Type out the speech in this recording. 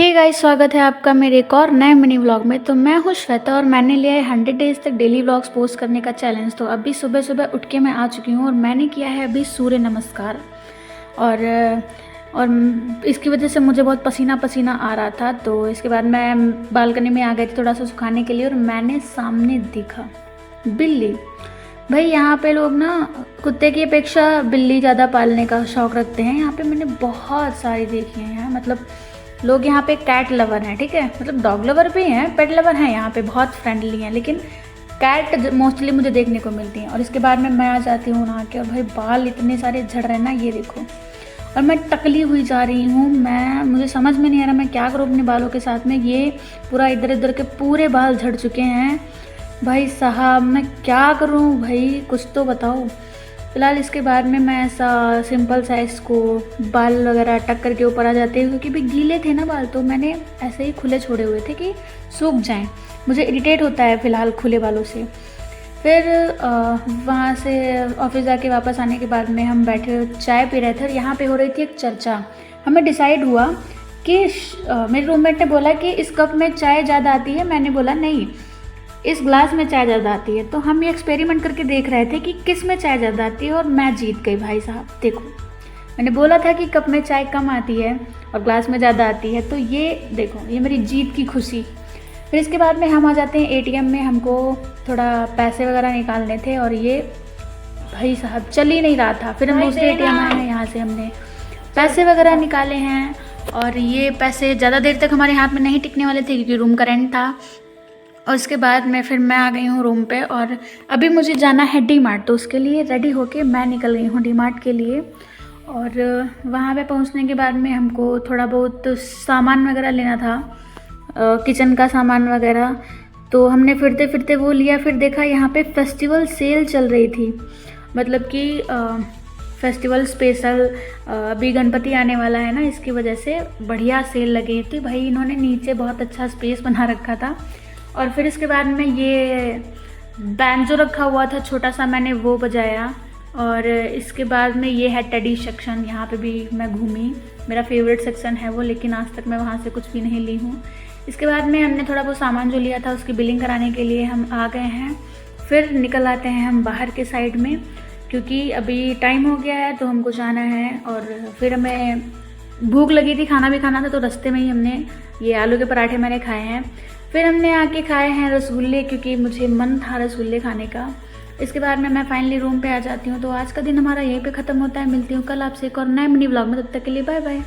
Hey guys, स्वागत है आपका मेरे एक और नए मिनी व्लॉग में। तो मैं हूँ श्वेता और मैंने लिया है 100 डेज़ तक डेली व्लॉग्स पोस्ट करने का चैलेंज। तो अभी सुबह सुबह उठ के मैं आ चुकी हूँ और मैंने किया है अभी सूर्य नमस्कार। और इसकी वजह से मुझे बहुत पसीना पसीना आ रहा था। तो इसके बाद मैं बालकनी में आ गई थी थोड़ा सा सुखाने के लिए और मैंने सामने देखा बिल्ली। भाई यहाँ पे लोग ना कुत्ते की अपेक्षा बिल्ली ज़्यादा पालने का शौक़ रखते हैं। यहाँ पे मैंने बहुत सारी देखी हैं यहाँ, मतलब लोग यहाँ पे कैट लवर हैं, ठीक है, मतलब डॉग लवर भी हैं, पेट लवर हैं, यहाँ पे बहुत फ्रेंडली हैं, लेकिन कैट मोस्टली मुझे देखने को मिलती हैं। और इसके बाद में मैं आ जाती हूँ नहा के और भाई बाल इतने सारे झड़ रहे हैं ना, ये देखो। और मैं टकली हुई जा रही हूँ, मुझे समझ में नहीं आ रहा मैं क्या करूँ अपने बालों के साथ में। ये पूरा इधर इधर के पूरे बाल झड़ चुके हैं भाई साहब, मैं क्या करूँ भाई, कुछ तो बताओ। फिलहाल इसके बाद में मैं ऐसा सिंपल सा इसको बाल वगैरह अटक करके ऊपर आ जाते हैं, क्योंकि भी गीले थे ना बाल, तो मैंने ऐसे ही खुले छोड़े हुए थे कि सूख जाएं। मुझे इरिटेट होता है फ़िलहाल खुले बालों से। फिर वहाँ से ऑफिस जाके वापस आने के बाद में हम बैठे चाय पी रहे थे और यहाँ पे हो रही थी एक चर्चा। हमें डिसाइड हुआ कि मेरे रूममेट ने बोला कि इस कप में चाय ज़्यादा आती है, मैंने बोला नहीं इस ग्लास में चाय ज़्यादा आती है। तो हम ये एक्सपेरिमेंट करके देख रहे थे कि किस में चाय ज़्यादा आती है, और मैं जीत गई भाई साहब। देखो, मैंने बोला था कि कप में चाय कम आती है और ग्लास में ज़्यादा आती है, तो ये देखो, ये मेरी जीत की खुशी। फिर इसके बाद में हम आ जाते हैं एटीएम में, हमको थोड़ा पैसे वगैरह निकालने थे और ये भाई साहब चल ही नहीं रहा था। फिर हम दूसरे एटीएम आए हैं, यहाँ से हमने पैसे वगैरह निकाले हैं और ये पैसे ज़्यादा देर तक हमारे हाथ में नहीं टिकने वाले थे क्योंकि रूम का रेंट था। और उसके बाद में फिर मैं आ गई हूँ रूम पे और अभी मुझे जाना है डी मार्ट, तो उसके लिए रेडी होके मैं निकल गई हूँ डी मार्ट के लिए। और वहाँ पे पहुँचने के बाद में हमको थोड़ा बहुत सामान वगैरह लेना था, किचन का सामान वगैरह। तो हमने फिरते फिरते वो लिया। फिर देखा यहाँ पे फेस्टिवल सेल चल रही थी, मतलब कि फेस्टिवल स्पेशल, अभी गणपति आने वाला है ना, इसकी वजह से बढ़िया सेल लगी थी भाई। इन्होंने नीचे बहुत अच्छा स्पेस बना रखा था। और फिर इसके बाद में ये बैंड जो रखा हुआ था छोटा सा, मैंने वो बजाया। और इसके बाद में ये है टेडी सेक्शन, यहाँ पे भी मैं घूमी, मेरा फेवरेट सेक्शन है वो, लेकिन आज तक मैं वहाँ से कुछ भी नहीं ली हूँ। इसके बाद में हमने थोड़ा वो सामान जो लिया था उसकी बिलिंग कराने के लिए हम आ गए हैं। फिर निकल आते हैं हम बाहर के साइड में, क्योंकि अभी टाइम हो गया है तो हमको जाना है। और फिर हमें भूख लगी थी, खाना भी खाना था, तो रास्ते में ही हमने ये आलू के पराठे मैंने खाए हैं। फिर हमने आके खाए हैं रसगुल्ले, क्योंकि मुझे मन था रसगुल्ले खाने का। इसके बाद में मैं फाइनली रूम पे आ जाती हूँ। तो आज का दिन हमारा यहीं पे ख़त्म होता है। मिलती हूँ कल आपसे एक और नए मिनी व्लॉग में, तब तक के लिए बाय बाय।